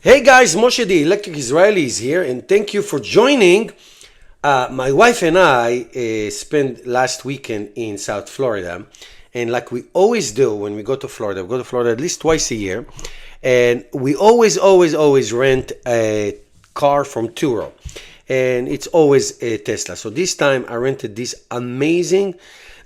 Hey guys, Moshe the Electric Israeli is here, and thank you for joining. My wife and I spent last weekend in South Florida, and like we always do when we go to Florida at least twice a year, and we always rent a car from Turo, and it's always a Tesla. So this time I rented this amazing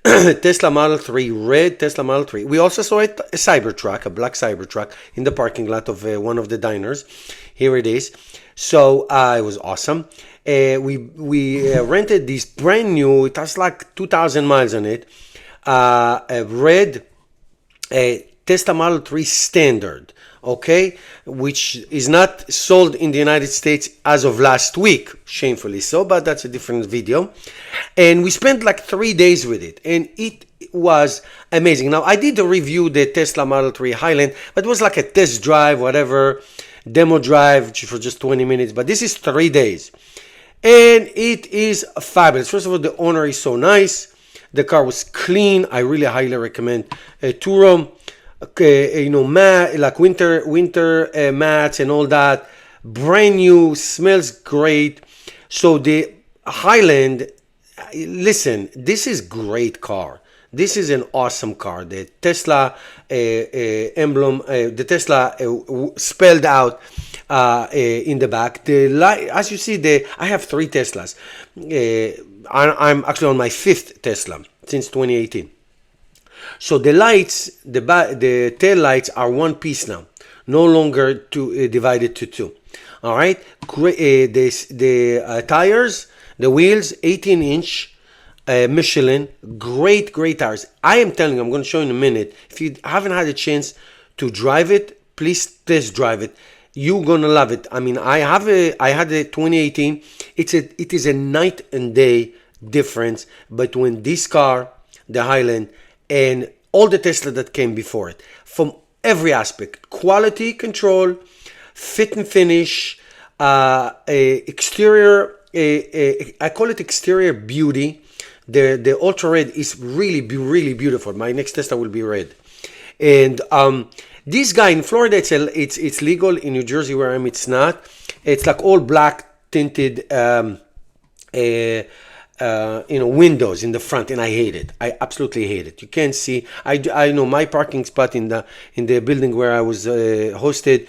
Tesla Model 3, red Tesla Model 3. We also saw a Cybertruck, a black Cybertruck, in the parking lot of one of the diners. Here it is. So it was awesome. We rented this brand new, it has like 2,000 miles on it, a red Tesla Model 3 Standard, okay, which is not sold in the United States as of last week, shamefully so, but that's a different video. And we spent like 3 days with it, and it was amazing. Now, I did review the Tesla Model 3 Highland, but it was like a test drive, whatever, demo drive for just 20 minutes, but this is 3 days. And it is fabulous. First of all, the owner is so nice. The car was clean. I really highly recommend Turo. Like winter mats and all that, brand new, smells great. So the Highland, listen, this is great car. This is an awesome car. The Tesla emblem, the Tesla spelled out in the back. The light, as you see, I have 3 Teslas. I'm actually on my 5th Tesla since 2018. So the lights, the tail lights are one piece now, no longer divided to 2. All right. The tires, the wheels, 18-inch Michelin, great tires. I am telling you, I'm going to show you in a minute. If you haven't had a chance to drive it, please test drive it. You're gonna love it. I mean, I had a 2018. It is a night and day difference between this car, the Highland, and all the Tesla that came before it, from every aspect: quality control, fit and finish, exterior. I call it exterior beauty. The ultra red is really beautiful. My next Tesla will be red, and this guy in Florida, it's legal. In New Jersey, where I'm, it's not. It's like all black tinted. Windows in the front, and I hate it. I absolutely hate it. You can't see. I know my parking spot in the building where I was hosted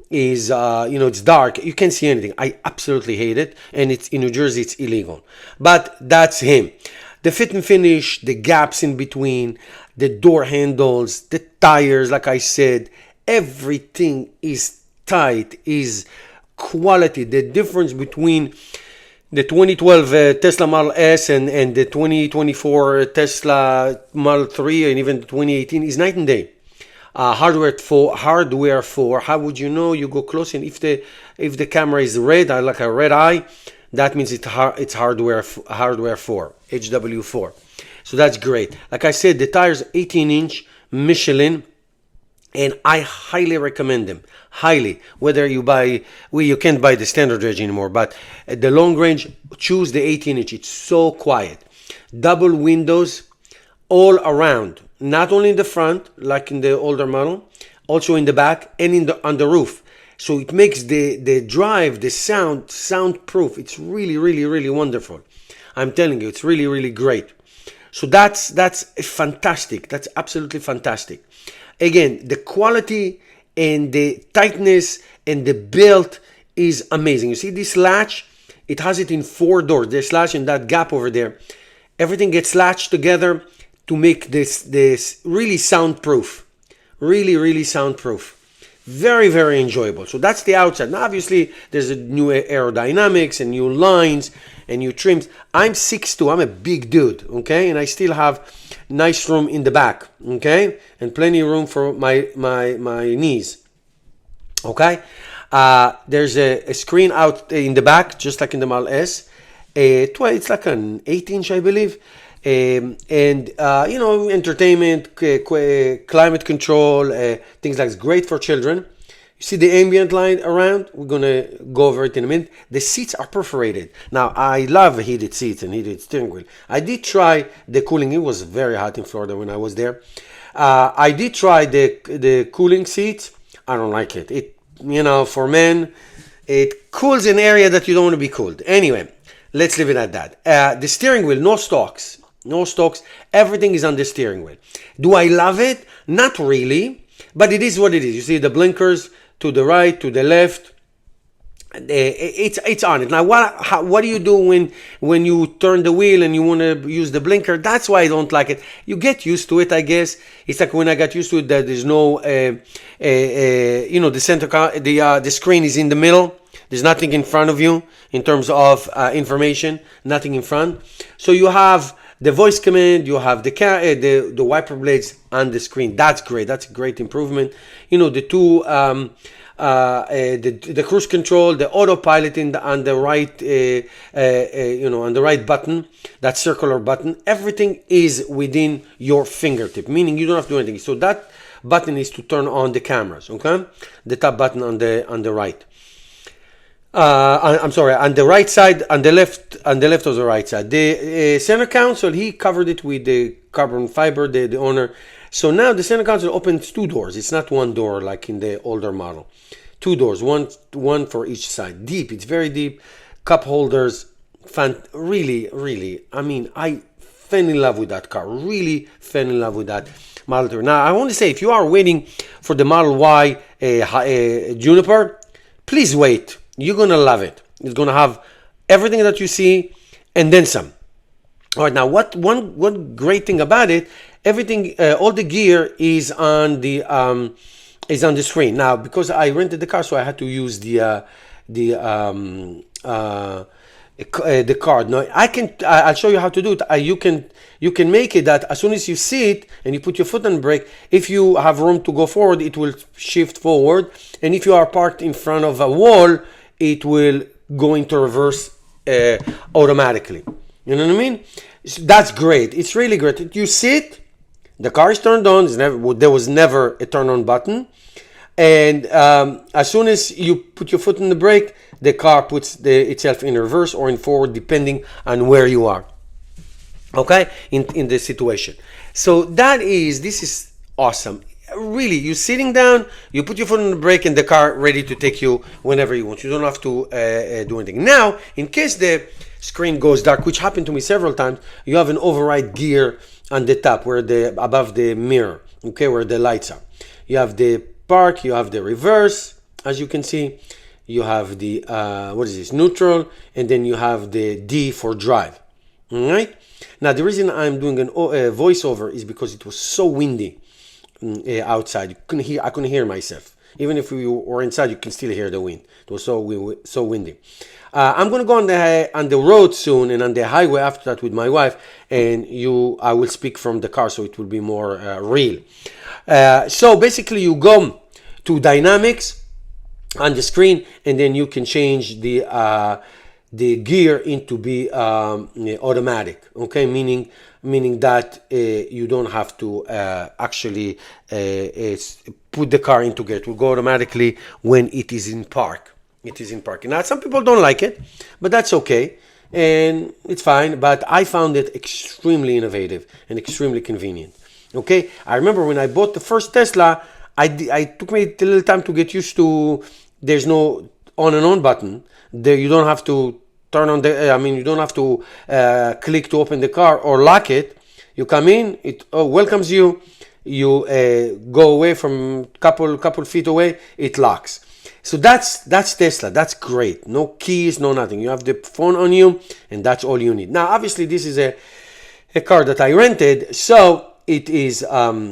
is it's dark. You can't see anything. I absolutely hate it, and it's in New Jersey. It's illegal. But that's him. The fit and finish, the gaps in between, the door handles, the tires. Like I said, everything is tight. Is quality. The difference between the 2012 Tesla Model S and the 2024 Tesla Model 3 and even the 2018 is night and day. Hardware for. How would you know? You go close, and if the camera is red, like a red eye, that means it's hardware for HW4. So that's great. Like I said, the tires 18-inch Michelin. And I highly recommend them. Highly. Whether you can't buy the standard range anymore, but at the long range, choose the 18-inch. It's so quiet. Double windows all around. Not only in the front, like in the older model, also in the back and on the roof. So it makes the drive, the soundproof. It's really wonderful. I'm telling you, it's really great. So that's fantastic. That's absolutely fantastic. Again, the quality and the tightness and the build is amazing. You see this latch? It has it in 4 doors. This latch and that gap over there. Everything gets latched together to make this really soundproof. Really soundproof. Very enjoyable. So that's the outside. Now, obviously, there's a new aerodynamics and new lines and new trims. I'm 6'2". I'm a big dude, okay? And I still have nice room in the back, okay? And plenty of room for my knees, okay? There's a screen out in the back, just like in the Model S. It's like an 8-inch, I believe. Entertainment, climate control, things like great for children. You see the ambient light around? We're gonna go over it in a minute. The seats are perforated. Now, I love heated seats and heated steering wheel. I did try the cooling. It was very hot in Florida when I was there. I did try the cooling seats. I don't like it. for men, it cools an area that you don't want to be cooled. Anyway, let's leave it at that. The steering wheel, no stalks. No stalks. Everything is on the steering wheel. Do I love it? Not really, but it is what it is. You see the blinkers to the right, to the left. It's on it. Now, what do you do when you turn the wheel and you want to use the blinker? That's why I don't like it. You get used to it, I guess. It's like when I got used to it that there's no, the center, the screen is in the middle. There's nothing in front of you in terms of information. Nothing in front. So you have the voice command. You have the wiper blades on the screen. That's great. That's a great improvement. The two. The cruise control, the autopilot on the right, on the right button, that circular button, everything is within your fingertip, meaning you don't have to do anything. So that button is to turn on the cameras, okay? The top button on the right. I'm sorry, on the right side, on the left of the right side. The center console, he covered it with the carbon fiber, the owner. So now the center console opens two doors. It's not one door like in the older model. Two doors, one for each side. Deep, it's very deep. Cup holders, really, really. I mean, I fell in love with that car. Really fell in love with that Model 3. Now, I want to say, if you are waiting for the Model Y Juniper, please wait. You're gonna love it. It's gonna have everything that you see and then some. All right, now one great thing about it, everything, all the gear is on the screen. Now, because I rented the car, so I had to use the card. Now I'll show you how to do it. You can make it that as soon as you see it and you put your foot on the brake, if you have room to go forward, it will shift forward, and if you are parked in front of a wall, it will go into reverse automatically. You know what I mean? That's great. It's really great. You sit, the car is turned on. There was never a turn on button. And as soon as you put your foot on the brake, the car puts itself in reverse or in forward, depending on where you are. Okay? In the situation. So this is awesome. Really, you're sitting down, you put your foot on the brake, and the car ready to take you whenever you want. You don't have to do anything. Now, in case the screen goes dark, which happened to me several times, you have an override gear on the top, above the mirror, okay, where the lights are. You have the park, you have the reverse, as you can see. You have the neutral, and then you have the D for drive. All right. Now, the reason I'm doing a voiceover is because it was so windy outside. I couldn't hear myself. Even if we were inside, you can still hear the wind. It was so windy. I'm going to go on the road soon and on the highway after that with my wife, and I will speak from the car, so it will be more real. So basically, you go to dynamics on the screen, and then you can change the gear into be automatic. Okay, meaning that you don't have to actually put the car into gear. It will go automatically when it is in park. It is in parking. Now, some people don't like it, but that's okay, and it's fine. But I found it extremely innovative and extremely convenient. Okay, I remember when I bought the first Tesla, I took me a little time to get used to. There's no on and on button. There, you don't have to turn on you don't have to click to open the car or lock it. You come in, it welcomes you. You go away from couple feet away, it locks. So that's Tesla. That's great. No keys, no nothing. You have the phone on you, and that's all you need. Now, obviously, this is a car that I rented, so it is. I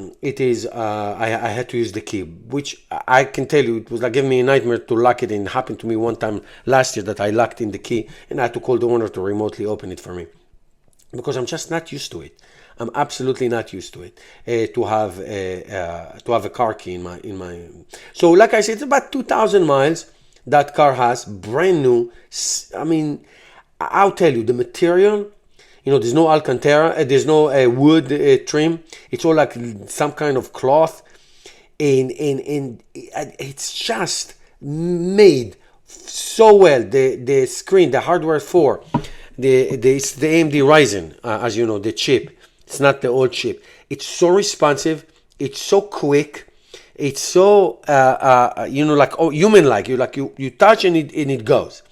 had to use the key, which I can tell you, it was like giving me a nightmare to lock it. And it happened to me one time last year that I locked in the key, and I had to call the owner to remotely open it for me, because I'm just not used to it. I'm absolutely not used to it, to have a car key in my. So, like I said, it's about 2,000 miles that car has, brand new. I mean, I'll tell you, the material. There's no Alcantara, there's no wood trim. It's all like some kind of cloth, and it's just made so well. The screen, the hardware for it's the AMD Ryzen, as you know, the chip. It's not the old chip. It's so responsive. It's so quick. It's so like, oh, human-like. You touch and it goes.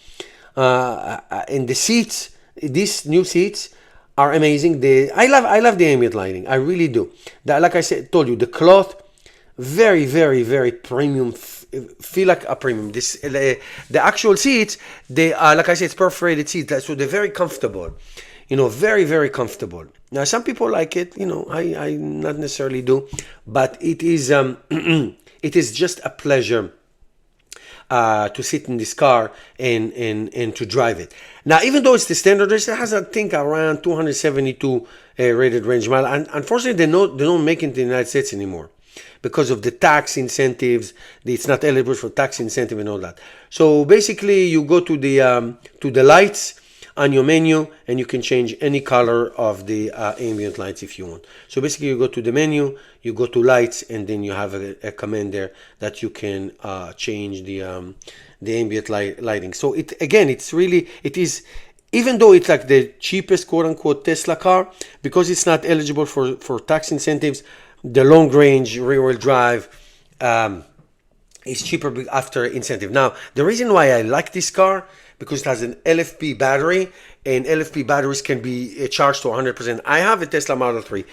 And the seats, these new seats are amazing. I love the ambient lighting. I really do. Like I said, told you, the cloth, very, very, very premium. Feel like a premium. The actual seats, they are, like I said, it's perforated seats, so they're very comfortable. Very, very comfortable. Now, some people like it. I not necessarily do, but it is it is just a pleasure to sit in this car and to drive it. Now, even though it's the standard range, it has, I think, around 272 rated range mile. And unfortunately, they don't make it in the United States anymore because of the tax incentives. It's not eligible for tax incentive and all that. So basically, you go to the lights on your menu, and you can change any color of the ambient lights if you want. So basically, you go to the menu, you go to lights, and then you have a command there that you can change the ambient lighting. So it is, even though it's like the cheapest quote unquote Tesla car, because it's not eligible for tax incentives, the long range rear wheel drive is cheaper after incentive. Now, the reason why I like this car, because it has an LFP battery, and LFP batteries can be charged to 100%. I have a Tesla Model 3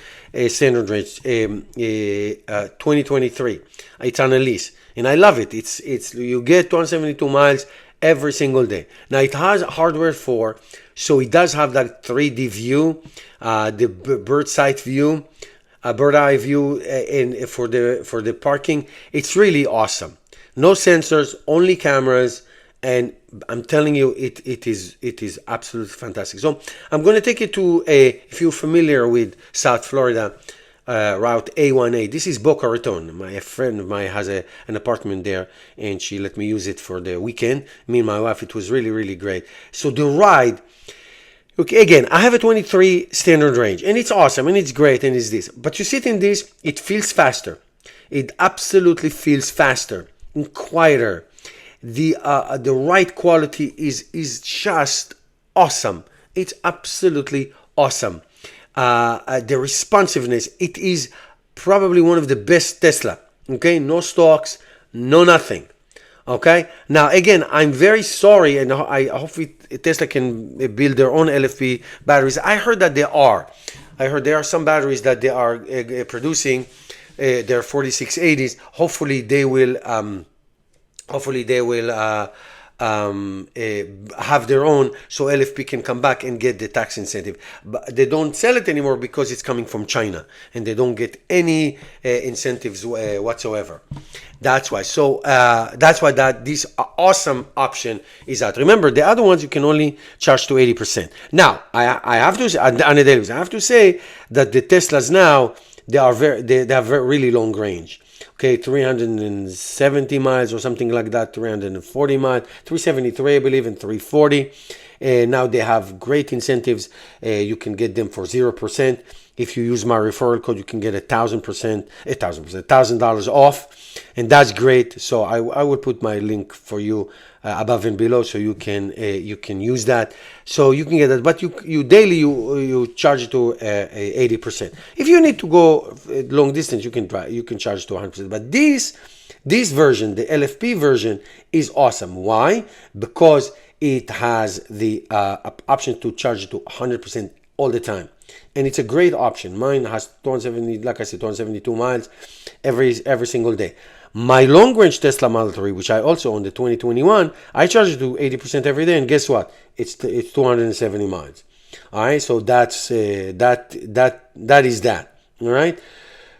standard range 2023. It's on a lease, and I love it. You get 272 miles every single day. Now, it has hardware 4, so it does have that 3D view, the bird's eye view, bird eye view, and for the parking. It's really awesome. No sensors, only cameras. And I'm telling you, it is absolutely fantastic. So I'm going to take you to if you're familiar with South Florida, Route A18. This is Boca Raton. A friend of mine has an apartment there, and she let me use it for the weekend. Me and my wife, it was really, really great. So the ride, okay, again, I have a 23 standard range, and it's awesome, and it's great, and it's this. But you sit in this, it feels faster. It absolutely feels faster and quieter. The ride quality is just awesome. It's absolutely awesome. The responsiveness, it is probably one of the best Tesla. Okay, no stocks, no nothing. Okay, now again, I'm very sorry, and I hope Tesla can build their own LFP batteries. I heard that there are some batteries that they are producing. They're 4680s. Hopefully they will have their own, so LFP can come back and get the tax incentive. But they don't sell it anymore because it's coming from China, and they don't get any incentives whatsoever. That's why. So that's why this awesome option is out. Remember, the other ones you can only charge to 80%. Now, I have to say, on a daily basis, I have to say that the Teslas now, they have really long range. Okay, 370 miles or something like that, 340 miles, 373 I believe, and 340. Now they have great incentives. You can get them for 0%. If you use my referral code, you can get $1,000 off, and that's great. So I will put my link for you above and below, so you can use that. So you can get that, but you daily you charge it to 80%. If you need to go long distance, you can charge to 100%. But this version, the LFP version, is awesome. Why? Because it has the option to charge it to 100% all the time, and it's a great option. Mine has 270, like I said, 272 miles every single day. My long range Tesla Model 3, which I also own, the 2021, I charge it to 80% every day, and guess what? It's 270 miles. All right, so that's that is that. All right.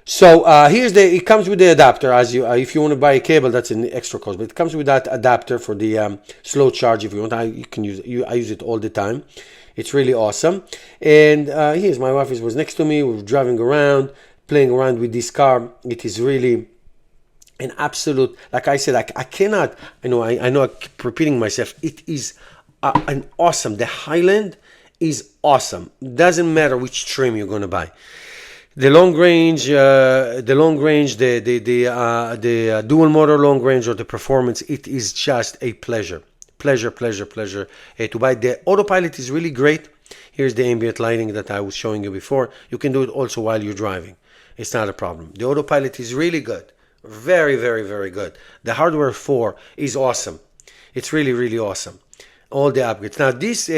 So it comes with the adapter. If you want to buy a cable, that's an extra cost, but it comes with that adapter for the slow charge. If you want, you can use it. I use it all the time. It's really awesome. And here's my wife was next to me. We were driving around, playing around with this car. It is really an absolute, like I said, I cannot, I know I keep repeating myself. It is an awesome. The Highland is awesome. Doesn't matter which trim you're going to buy. The long range, the dual motor long range, or the performance, it is just a pleasure to buy. The autopilot is really great. Here's the ambient lighting that I was showing you before. You can do it also while you're driving. It's not a problem. The autopilot is really good. Very, very, very good. The hardware 4 is awesome. It's really, really awesome. All the upgrades. Now, this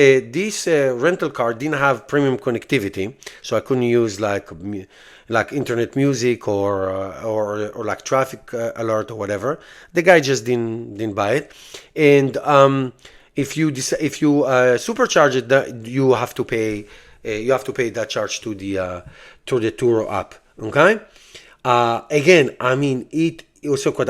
rental car didn't have premium connectivity, so I couldn't use like internet music or like traffic alert or whatever. The guy just didn't buy it. And if you supercharge it, you have to pay that charge to the Turo app. Okay. Again, I mean, it was so good.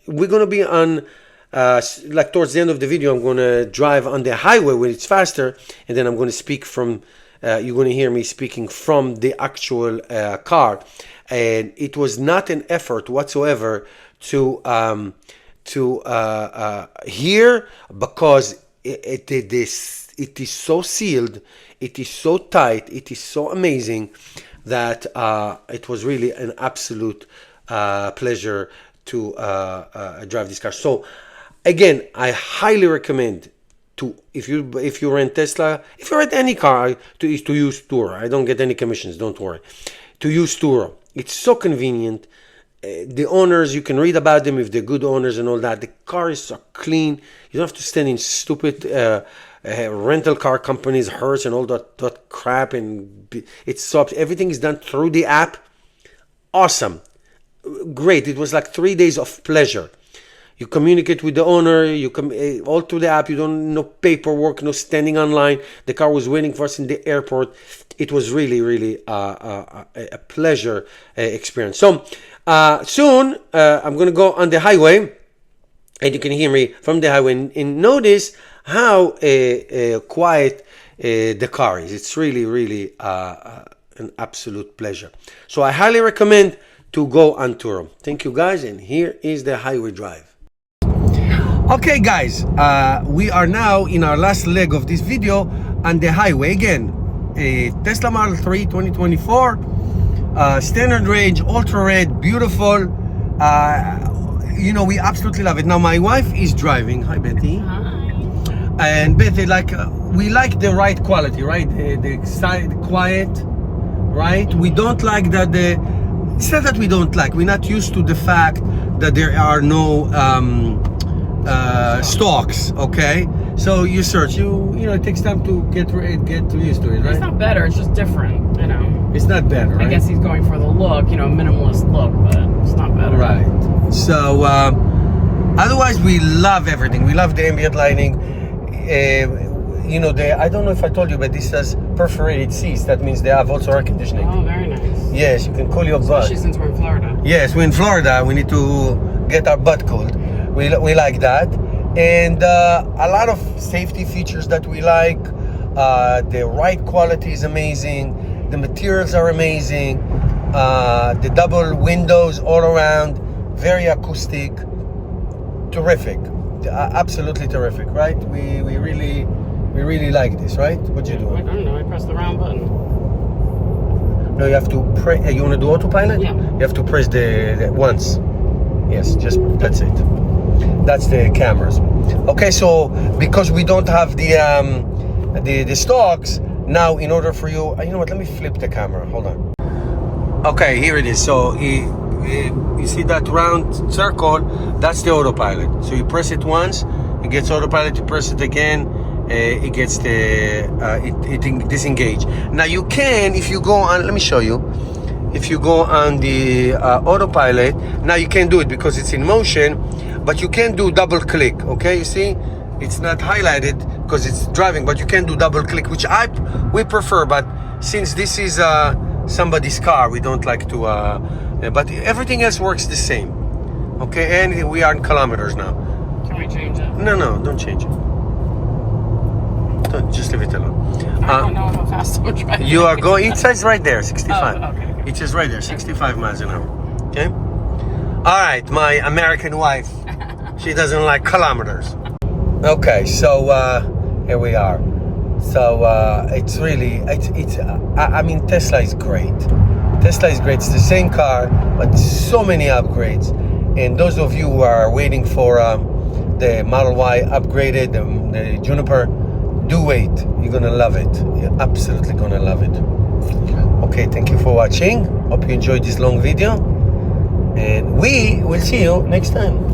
We're gonna be on like towards the end of the video. I'm gonna drive on the highway when it's faster, and then I'm gonna speak from. You're gonna hear me speaking from the actual car, and it was not an effort whatsoever to hear, because it is so sealed, it is so tight, it is so amazing that it was really an absolute pleasure to drive this car. So again, I highly recommend to if you rent Tesla, if you rent any car, to use Turo. I don't get any commissions, don't worry. To use Turo, it's so convenient. The owners, you can read about them if they're good owners and all that. The car is so clean. You don't have to stand in stupid rental car companies, Hertz and all that crap, and it's so everything is done through the app. Awesome, great. It was like 3 days of pleasure. You communicate with the owner, you come all through the app. You don't no paperwork, no standing online. The car was waiting for us in the airport. It was really, really a pleasure experience. So soon I'm going to go on the highway, and you can hear me from the highway, and notice how quiet the car is. It's really, really an absolute pleasure. So I highly recommend to go on Turo. Thank you guys, and here is the highway drive. Okay guys, we are now in our last leg of this video on the highway. Again, a Tesla Model 3 2024, standard range, ultra red, beautiful. You know, we absolutely love it. Now my wife is driving. Hi Betty. Hi. And Betty, like we like the right quality, right? The quiet, right? We don't like that it's not that we don't like. We're not used to the fact that there are no stalks. Okay, so you search. You know, it takes time to get used to it, right? It's not better. It's just different. You know. It's not better, right? I guess he's going for the look, you know, minimalist look, but it's not better. Right. So otherwise, we love everything. We love the ambient lighting. You know, I don't know if I told you, but this has perforated seats. That means they have also air conditioning. Oh, very nice. Yes, you can cool your butt. Especially since we're in Florida. Yes, we're in Florida. We need to get our butt cooled. We like that. And a lot of safety features that we like. The ride quality is amazing. The materials are amazing. The double windows all around. Very acoustic. Terrific. Absolutely terrific, right? We really like this, right? What you do? I don't know. I pressed the round button. No, you have to press. You want to do autopilot? Yeah. You have to press the once. Yes, just that's it. That's the cameras. Okay, so because we don't have the stalks now, in order for you know what? Let me flip the camera. Hold on. Okay, here it is. So you see that round circle? That's the autopilot. So you press it once, it gets autopilot. You press it again, it gets it disengage. Now you can, if you go on, let me show you. If you go on the autopilot, now you can't do it because it's in motion, but you can do double click. Okay, you see, it's not highlighted because it's driving, but you can do double click, which we prefer. But since this is somebody's car, we don't like to. But everything else works the same. Okay, and we are in kilometers now. Can we change it? No, don't change it. Don't, just leave it alone. I don't know how fast I'm driving. You are going. It says right there, 65. Oh, okay. It says right there, 65 miles an hour. Okay. All right, my American wife. She doesn't like kilometers. Okay, so here we are. So it's really, I mean, Tesla is great. Tesla is great. It's the same car, but so many upgrades. And those of you who are waiting for the Model Y upgraded, the Juniper, do wait. You're gonna love it. You're absolutely gonna love it. Okay, thank you for watching. Hope you enjoyed this long video. And we will see you next time.